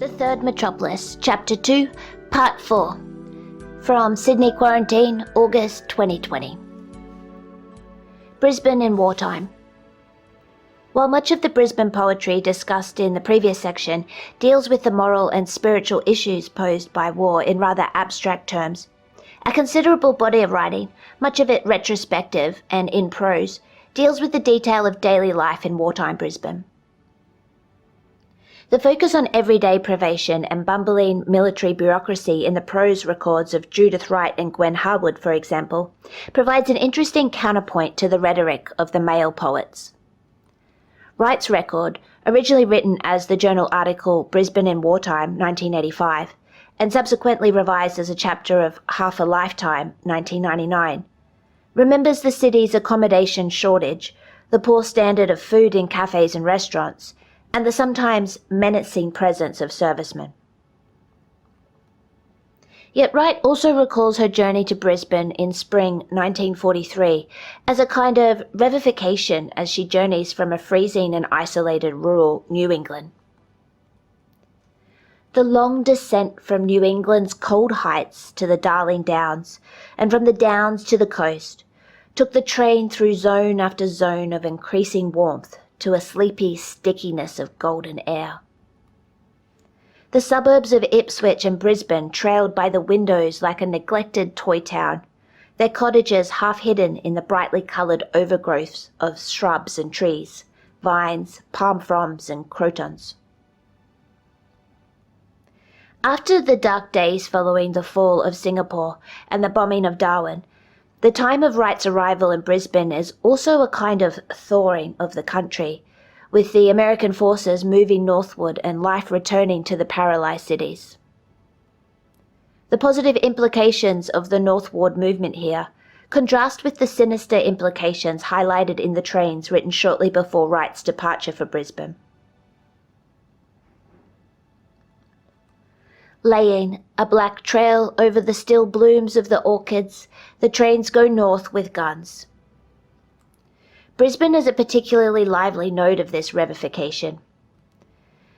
The Third Metropolis, Chapter 2, Part 4. From Sydney Quarantine, August 2020. Brisbane in wartime. While much of the Brisbane poetry discussed in the previous section deals with the moral and spiritual issues posed by war in rather abstract terms, a considerable body of writing, much of it retrospective and in prose, deals with the detail of daily life in wartime Brisbane. The focus on everyday privation and bumbling military bureaucracy in the prose records of Judith Wright and Gwen Harwood, for example, provides an interesting counterpoint to the rhetoric of the male poets. Wright's record, originally written as the journal article Brisbane in Wartime, 1985, and subsequently revised as a chapter of Half a Lifetime, 1999, remembers the city's accommodation shortage, the poor standard of food in cafes and restaurants, and the sometimes menacing presence of servicemen. Yet Wright also recalls her journey to Brisbane in spring 1943 as a kind of revivification as she journeys from a freezing and isolated rural New England. The long descent from New England's cold heights to the Darling Downs, and from the Downs to the coast, took the train through zone after zone of increasing warmth to a sleepy stickiness of golden air. The suburbs of Ipswich and Brisbane trailed by the windows like a neglected toy town, their cottages half hidden in the brightly coloured overgrowths of shrubs and trees, vines, palm fronds and crotons. After the dark days following the fall of Singapore and the bombing of Darwin, the time of Wright's arrival in Brisbane is also a kind of thawing of the country, with the American forces moving northward and life returning to the paralysed cities. The positive implications of the northward movement here contrast with the sinister implications highlighted in the trains written shortly before Wright's departure for Brisbane. Laying a black trail over the still blooms of the orchids, the trains go north with guns. Brisbane is a particularly lively node of this revivification.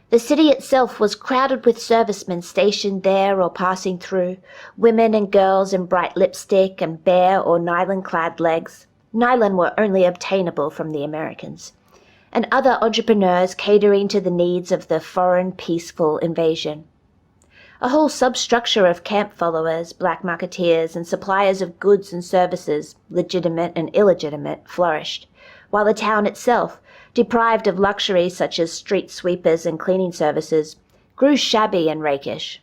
The city itself was crowded with servicemen stationed there or passing through, women and girls in bright lipstick and bare or nylon-clad legs. Nylon were only obtainable from the Americans, and other entrepreneurs catering to the needs of the foreign peaceful invasion. A whole substructure of camp followers, black marketeers, and suppliers of goods and services, legitimate and illegitimate, flourished, while the town itself, deprived of luxuries such as street sweepers and cleaning services, grew shabby and rakish.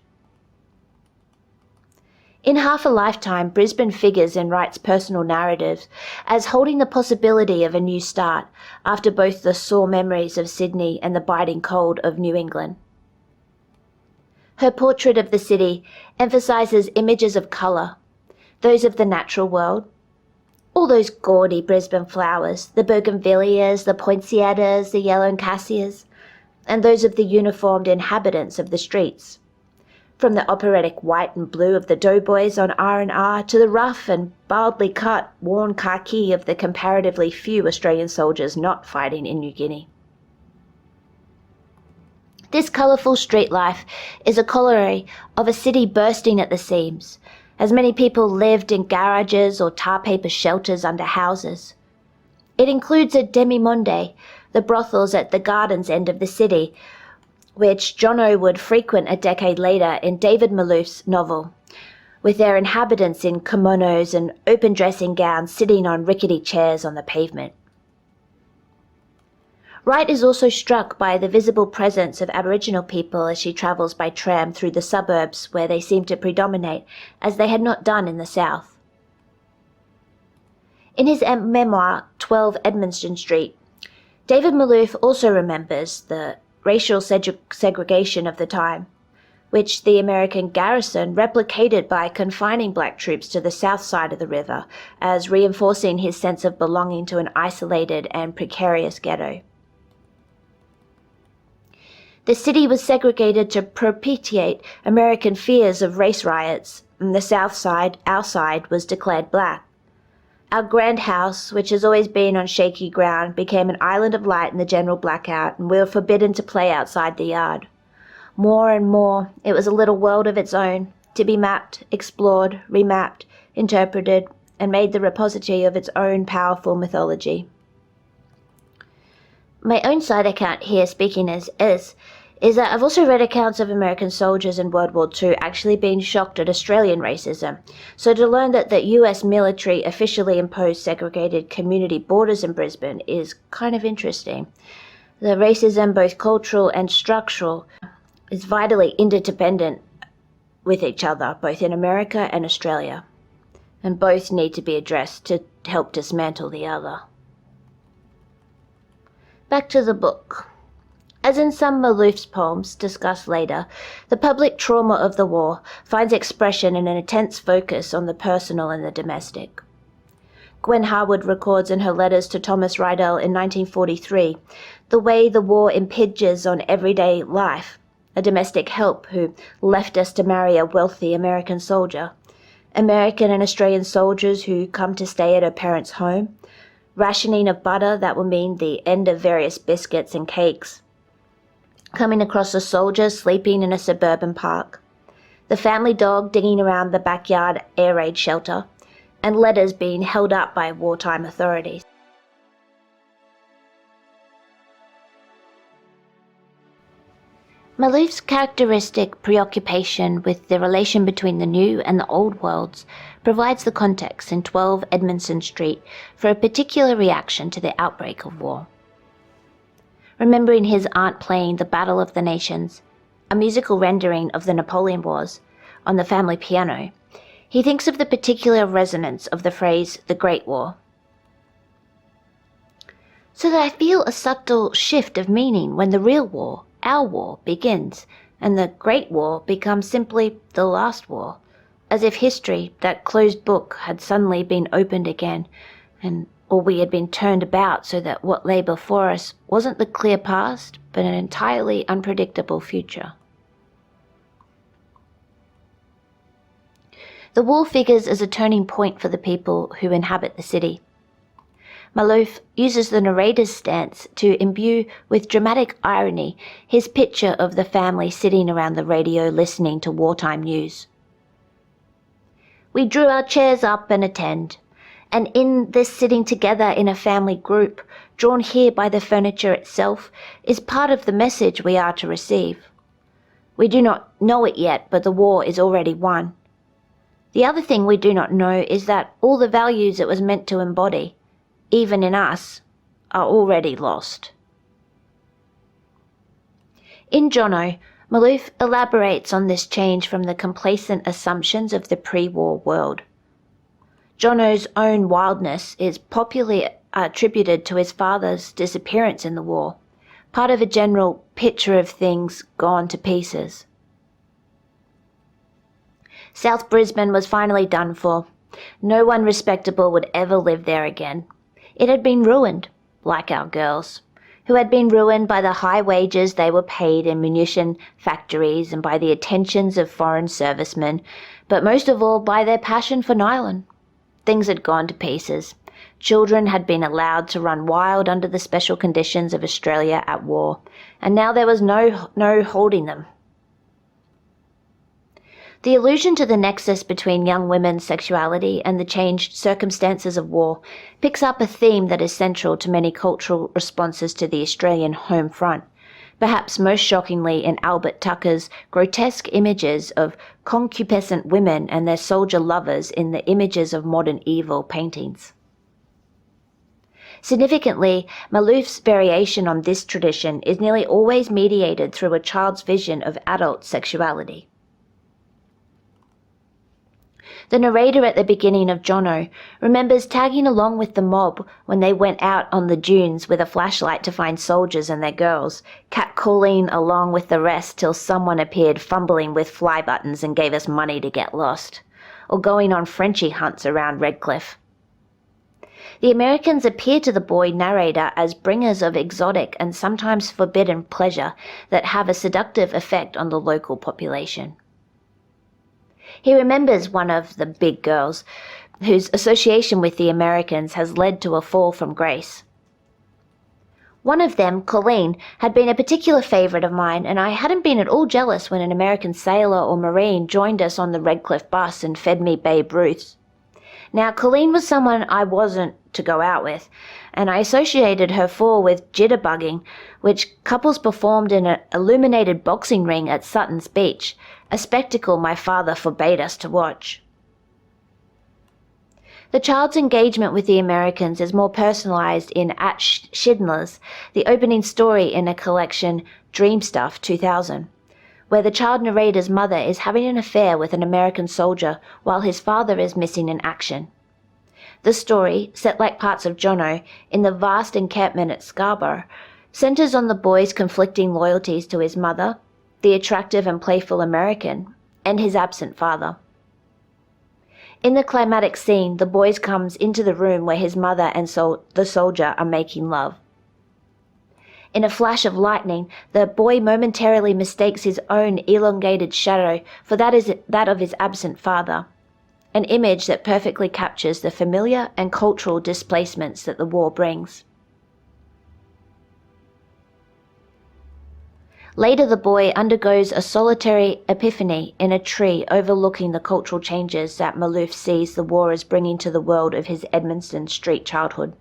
In Half a Lifetime, Brisbane figures in Wright's personal narratives as holding the possibility of a new start after both the sore memories of Sydney and the biting cold of New England. Her portrait of the city emphasises images of colour, those of the natural world, all those gaudy Brisbane flowers, the bougainvilleas, the poinsettias, the yellow cassias, and those of the uniformed inhabitants of the streets, from the operatic white and blue of the doughboys on R&R to the rough and baldly cut, worn khaki of the comparatively few Australian soldiers not fighting in New Guinea. This colourful street life is a corollary of a city bursting at the seams, as many people lived in garages or tar paper shelters under houses. It includes a demi-monde, the brothels at the gardens end of the city, which Jono would frequent a decade later in David Malouf's novel, with their inhabitants in kimonos and open dressing gowns sitting on rickety chairs on the pavement. Wright is also struck by the visible presence of Aboriginal people as she travels by tram through the suburbs where they seem to predominate, as they had not done in the south. In his memoir, 12 Edmonston Street, David Malouf also remembers the racial segregation of the time, which the American garrison replicated by confining black troops to the south side of the river, as reinforcing his sense of belonging to an isolated and precarious ghetto. The city was segregated to propitiate American fears of race riots, and the south side, our side, was declared black. Our grand house, which has always been on shaky ground, became an island of light in the general blackout, and we were forbidden to play outside the yard. More and more, it was a little world of its own, to be mapped, explored, remapped, interpreted, and made the repository of its own powerful mythology. My own side account here, speaking as is that I've also read accounts of American soldiers in World War II actually being shocked at Australian racism. So to learn that the US military officially imposed segregated community borders in Brisbane is kind of interesting. The racism, both cultural and structural, is vitally interdependent with each other, both in America and Australia. And both need to be addressed to help dismantle the other. Back to the book. As in some Malouf's poems, discussed later, the public trauma of the war finds expression in an intense focus on the personal and the domestic. Gwen Harwood records in her letters to Thomas Rydell in 1943 the way the war impinges on everyday life, a domestic help who left us to marry a wealthy American soldier, American and Australian soldiers who come to stay at her parents' home, rationing of butter that will mean the end of various biscuits and cakes, coming across a soldier sleeping in a suburban park, the family dog digging around the backyard air raid shelter, and letters being held up by wartime authorities. Malouf's characteristic preoccupation with the relation between the new and the old worlds provides the context in 12 Edmondson Street for a particular reaction to the outbreak of war. Remembering his aunt playing The Battle of the Nations, a musical rendering of the Napoleon Wars, on the family piano, he thinks of the particular resonance of the phrase, the Great War. So that I feel a subtle shift of meaning when the real war, our war, begins, and the Great War becomes simply the last war, as if history, that closed book, had suddenly been opened again, or we had been turned about so that what lay before us wasn't the clear past, but an entirely unpredictable future. The war figures as a turning point for the people who inhabit the city. Malouf uses the narrator's stance to imbue with dramatic irony his picture of the family sitting around the radio listening to wartime news. We drew our chairs up and attend, and in this sitting together in a family group, drawn here by the furniture itself, is part of the message we are to receive. We do not know it yet, but the war is already won. The other thing we do not know is that all the values it was meant to embody, even in us, are already lost. In Jono, Malouf elaborates on this change from the complacent assumptions of the pre-war world. Jono's own wildness is popularly attributed to his father's disappearance in the war, part of a general picture of things gone to pieces. South Brisbane was finally done for. No one respectable would ever live there again. It had been ruined, like our girls, who had been ruined by the high wages they were paid in munition factories and by the attentions of foreign servicemen, but most of all by their passion for nylon. Things had gone to pieces. Children had been allowed to run wild under the special conditions of Australia at war, and now there was no holding them. The allusion to the nexus between young women's sexuality and the changed circumstances of war picks up a theme that is central to many cultural responses to the Australian home front, perhaps most shockingly in Albert Tucker's grotesque images of concupiscent women and their soldier lovers in the Images of Modern Evil paintings. Significantly, Malouf's variation on this tradition is nearly always mediated through a child's vision of adult sexuality. The narrator at the beginning of Jono remembers tagging along with the mob when they went out on the dunes with a flashlight to find soldiers and their girls, catcalling along with the rest till someone appeared fumbling with fly buttons and gave us money to get lost, or going on Frenchie hunts around Redcliffe. The Americans appear to the boy narrator as bringers of exotic and sometimes forbidden pleasure that have a seductive effect on the local population. He remembers one of the big girls, whose association with the Americans has led to a fall from grace. One of them, Colleen, had been a particular favourite of mine, and I hadn't been at all jealous when an American sailor or Marine joined us on the Redcliffe bus and fed me Babe Ruths. Now, Colleen was someone I wasn't to go out with, and I associated her fall with jitterbugging, which couples performed in an illuminated boxing ring at Sutton's Beach, a spectacle my father forbade us to watch. The child's engagement with the Americans is more personalized in At Schindler's, the opening story in a collection, Dream Stuff 2000, where the child narrator's mother is having an affair with an American soldier while his father is missing in action. The story, set like parts of Jono in the vast encampment at Scarborough, centers on the boy's conflicting loyalties to his mother, the attractive and playful American, and his absent father. In the climatic scene, the boy comes into the room where his mother and the soldier are making love. In a flash of lightning, the boy momentarily mistakes his own elongated shadow for that of his absent father, an image that perfectly captures the familiar and cultural displacements that the war brings. Later, the boy undergoes a solitary epiphany in a tree overlooking the cultural changes that Maloof sees the war as bringing to the world of his Edmonton street childhood.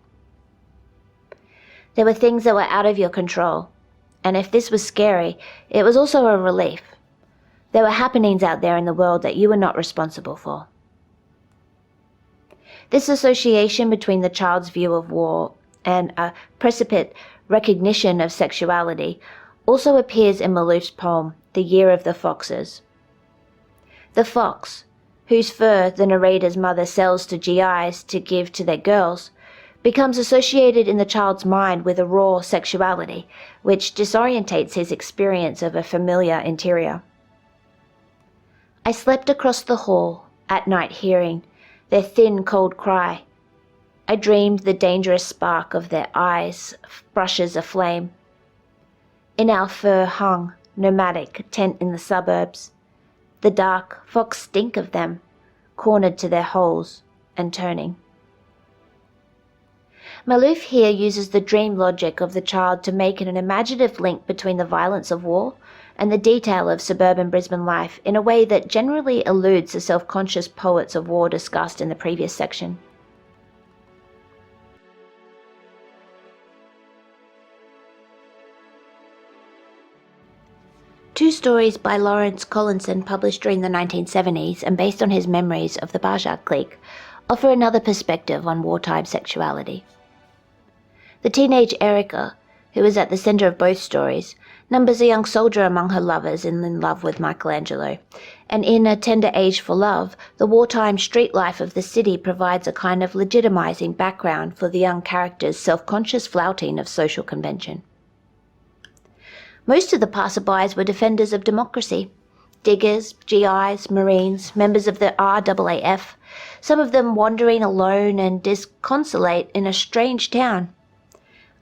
There were things that were out of your control, and if this was scary, it was also a relief. There were happenings out there in the world that you were not responsible for. This association between the child's view of war and a precipitate recognition of sexuality also appears in Maloof's poem, The Year of the Foxes. The fox, whose fur the narrator's mother sells to GIs to give to their girls, becomes associated in the child's mind with a raw sexuality, which disorientates his experience of a familiar interior. I slept across the hall, at night hearing their thin, cold cry. I dreamed the dangerous spark of their eyes brushes a flame. In our fur-hung, nomadic tent in the suburbs, the dark fox stink of them, cornered to their holes and turning. Maloof here uses the dream logic of the child to make an imaginative link between the violence of war and the detail of suburban Brisbane life in a way that generally eludes the self-conscious poets of war discussed in the previous section. Two stories by Lawrence Collinson published during the 1970s and based on his memories of the Bajak clique offer another perspective on wartime sexuality. The teenage Erica, who is at the centre of both stories, numbers a young soldier among her lovers in love with Michelangelo, and in A Tender Age for Love, the wartime street life of the city provides a kind of legitimizing background for the young character's self-conscious flouting of social convention. Most of the passerbys were defenders of democracy, diggers, GIs, Marines, members of the RAAF, some of them wandering alone and disconsolate in a strange town.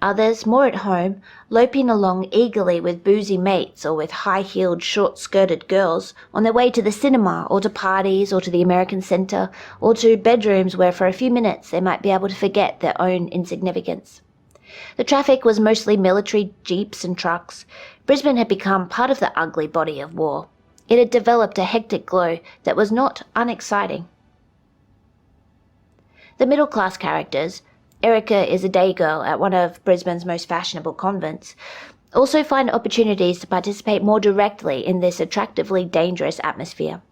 Others, more at home, loping along eagerly with boozy mates or with high-heeled, short-skirted girls on their way to the cinema or to parties or to the American Centre or to bedrooms where for a few minutes they might be able to forget their own insignificance. The traffic was mostly military jeeps and trucks. Brisbane had become part of the ugly body of war. It had developed a hectic glow that was not unexciting. The middle-class characters, Erica is a day girl at one of Brisbane's most fashionable convents, also find opportunities to participate more directly in this attractively dangerous atmosphere.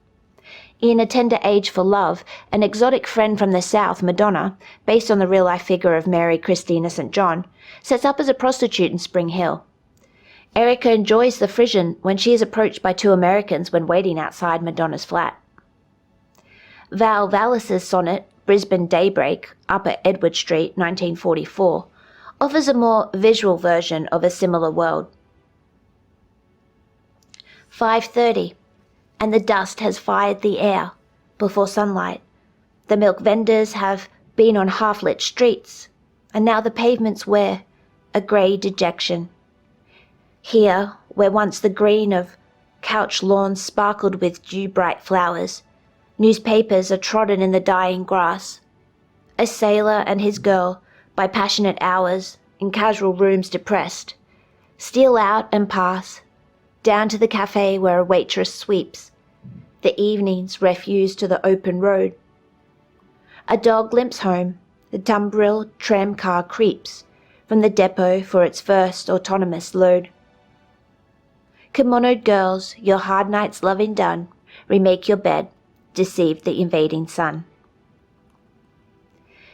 In A Tender Age for Love, an exotic friend from the south, Madonna, based on the real-life figure of Mary Christina St. John, sets up as a prostitute in Spring Hill. Erica enjoys the frisson when she is approached by two Americans when waiting outside Madonna's flat. Val Vallis's sonnet, Brisbane Daybreak, Upper Edward Street, 1944, offers a more visual version of a similar world. 5:30, and the dust has fired the air before sunlight. The milk vendors have been on half-lit streets, and now the pavements wear a grey dejection. Here, where once the green of couch lawns sparkled with dew-bright flowers, newspapers are trodden in the dying grass. A sailor and his girl, by passionate hours, in casual rooms depressed, steal out and pass, down to the cafe where a waitress sweeps, the evening's refuse to the open road. A dog limps home, the tumbril tram car creeps from the depot for its first autonomous load. Kimonoed girls, your hard night's loving done, remake your bed, deceive the invading sun.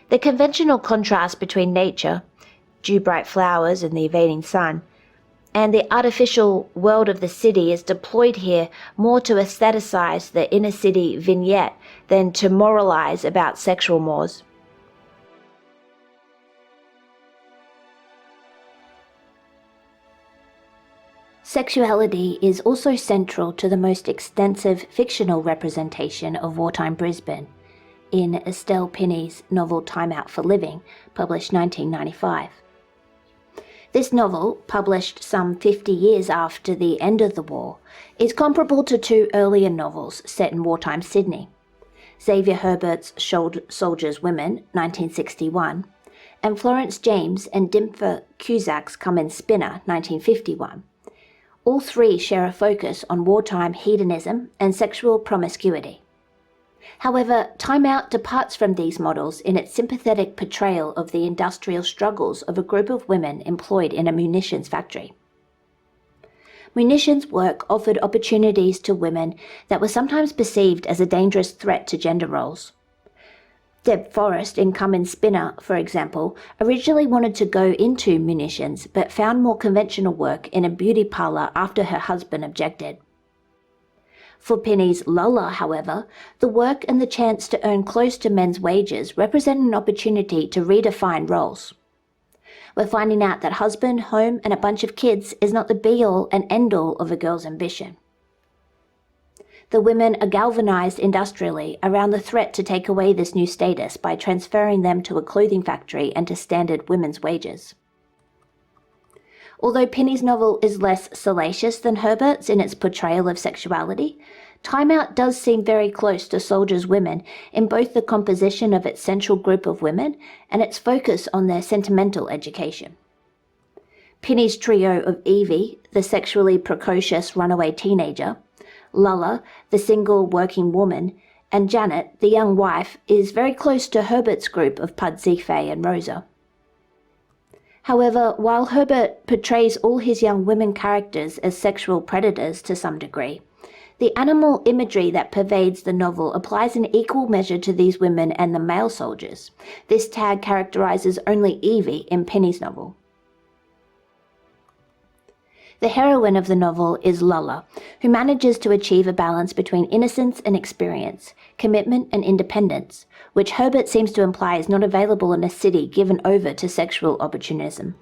The conventional contrast between nature, dew-bright flowers and the evading sun, and the artificial world of the city is deployed here more to aestheticize the inner city vignette than to moralize about sexual mores. Sexuality is also central to the most extensive fictional representation of wartime Brisbane, in Estelle Pinney's novel Time Out for Living, published 1995. This novel, published some 50 years after the end of the war, is comparable to two earlier novels set in wartime Sydney, Xavier Herbert's Soldiers' Women, 1961, and Florence James and Dimfer Cusack's Come and Spinner, 1951. All three share a focus on wartime hedonism and sexual promiscuity. However, Time Out departs from these models in its sympathetic portrayal of the industrial struggles of a group of women employed in a munitions factory. Munitions work offered opportunities to women that were sometimes perceived as a dangerous threat to gender roles. Deb Forrest in Come and Spinner, for example, originally wanted to go into munitions but found more conventional work in a beauty parlour after her husband objected. For Pinney's Lola, however, the work and the chance to earn close to men's wages represent an opportunity to redefine roles. We're finding out that husband, home, and a bunch of kids is not the be-all and end-all of a girl's ambition. The women are galvanized industrially around the threat to take away this new status by transferring them to a clothing factory and to standard women's wages. Although Pinney's novel is less salacious than Herbert's in its portrayal of sexuality, Time Out does seem very close to Soldiers' Women in both the composition of its central group of women and its focus on their sentimental education. Pinney's trio of Evie, the sexually precocious runaway teenager, Lulla, the single working woman, and Janet, the young wife, is very close to Herbert's group of Pud Zife and Rosa. However, while Herbert portrays all his young women characters as sexual predators to some degree, the animal imagery that pervades the novel applies in equal measure to these women and the male soldiers. This tag characterizes only Evie in Pinney's novel. The heroine of the novel is Lulla, who manages to achieve a balance between innocence and experience, commitment and independence, which Herbert seems to imply is not available in a city given over to sexual opportunism.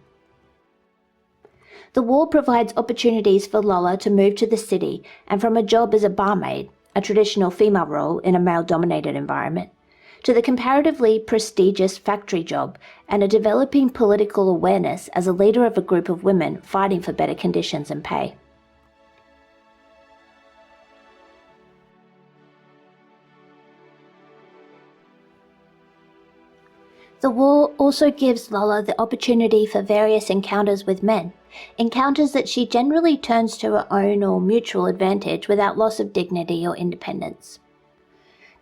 The war provides opportunities for Lulla to move to the city and from a job as a barmaid, a traditional female role in a male-dominated environment, to the comparatively prestigious factory job and a developing political awareness as a leader of a group of women fighting for better conditions and pay. The war also gives Lulla the opportunity for various encounters with men, encounters that she generally turns to her own or mutual advantage without loss of dignity or independence.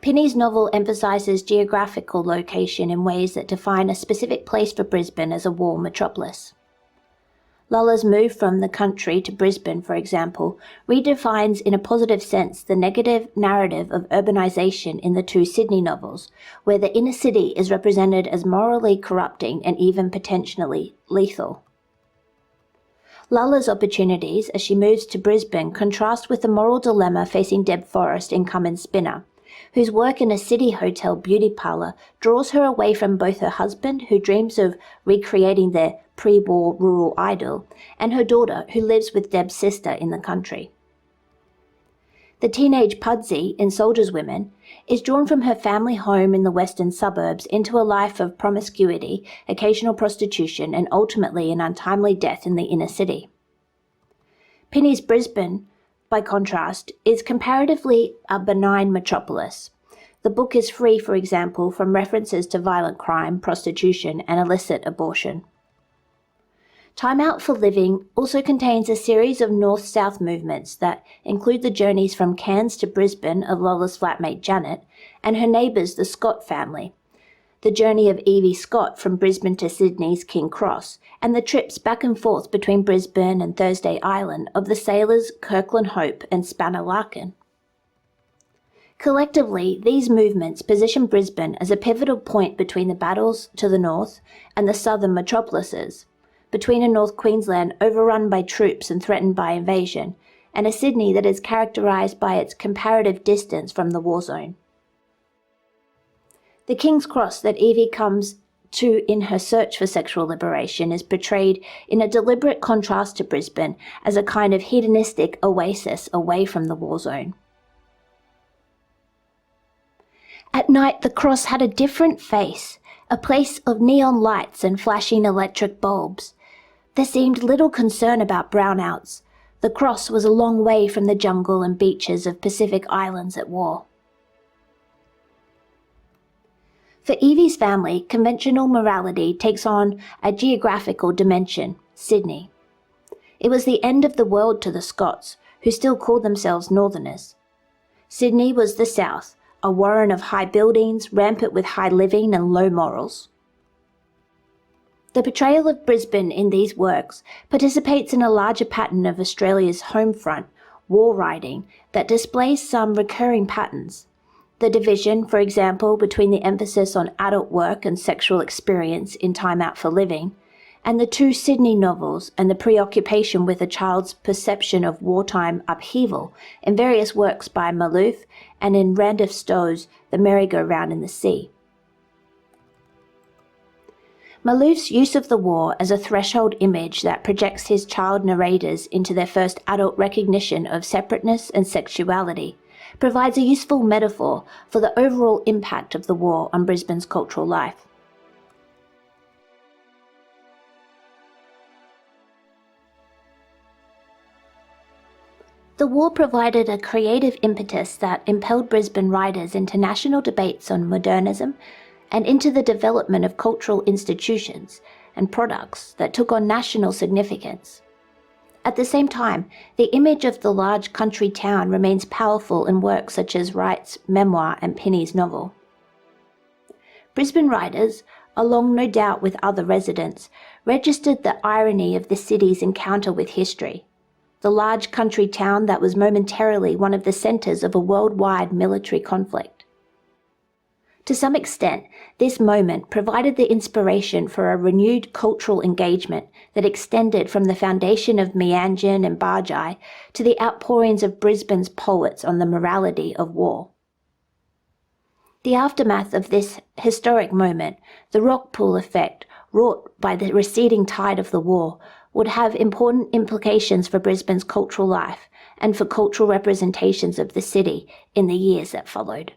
Pinney's novel emphasises geographical location in ways that define a specific place for Brisbane as a war metropolis. Lulla's move from the country to Brisbane, for example, redefines in a positive sense the negative narrative of urbanisation in the two Sydney novels, where the inner city is represented as morally corrupting and even potentially lethal. Lulla's opportunities as she moves to Brisbane contrast with the moral dilemma facing Deb Forrest in Come and Spinner, whose work in a city hotel beauty parlour draws her away from both her husband, who dreams of recreating their pre-war rural idyll, and her daughter, who lives with Deb's sister in the country. The teenage Pudsey in Soldiers' Women is drawn from her family home in the western suburbs into a life of promiscuity, occasional prostitution, and ultimately an untimely death in the inner city. Pinney's Brisbane, by contrast, is comparatively a benign metropolis. The book is free, for example, from references to violent crime, prostitution, and illicit abortion. Time Out for Living also contains a series of north-south movements that include the journeys from Cairns to Brisbane of Lola's flatmate Janet and her neighbours the Scott family, the journey of Evie Scott from Brisbane to Sydney's King Cross, and the trips back and forth between Brisbane and Thursday Island of the sailors Kirkland Hope and Spanner Larkin. Collectively, these movements position Brisbane as a pivotal point between the battles to the north and the southern metropolises, between a North Queensland overrun by troops and threatened by invasion, and a Sydney that is characterised by its comparative distance from the war zone. The King's Cross that Evie comes to in her search for sexual liberation is portrayed in a deliberate contrast to Brisbane as a kind of hedonistic oasis away from the war zone. At night, the cross had a different face, a place of neon lights and flashing electric bulbs. There seemed little concern about brownouts. The cross was a long way from the jungle and beaches of Pacific Islands at war. For Evie's family, conventional morality takes on a geographical dimension, Sydney. It was the end of the world to the Scots, who still called themselves Northerners. Sydney was the south, a warren of high buildings, rampant with high living and low morals. The portrayal of Brisbane in these works participates in a larger pattern of Australia's home front, war writing, that displays some recurring patterns. The division, for example, between the emphasis on adult work and sexual experience in Time Out for Living, and the two Sydney novels and the preoccupation with a child's perception of wartime upheaval in various works by Malouf and in Randolph Stowe's The Merry-Go-Round in the Sea. Malouf's use of the war as a threshold image that projects his child narrators into their first adult recognition of separateness and sexuality provides a useful metaphor for the overall impact of the war on Brisbane's cultural life. The war provided a creative impetus that impelled Brisbane writers into national debates on modernism and into the development of cultural institutions and products that took on national significance. At the same time, the image of the large country town remains powerful in works such as Wright's memoir and Penny's novel. Brisbane writers, along no doubt with other residents, registered the irony of the city's encounter with history, the large country town that was momentarily one of the centres of a worldwide military conflict. To some extent, this moment provided the inspiration for a renewed cultural engagement that extended from the foundation of Meanjin and Barjai to the outpourings of Brisbane's poets on the morality of war. The aftermath of this historic moment, the rock pool effect wrought by the receding tide of the war, would have important implications for Brisbane's cultural life and for cultural representations of the city in the years that followed.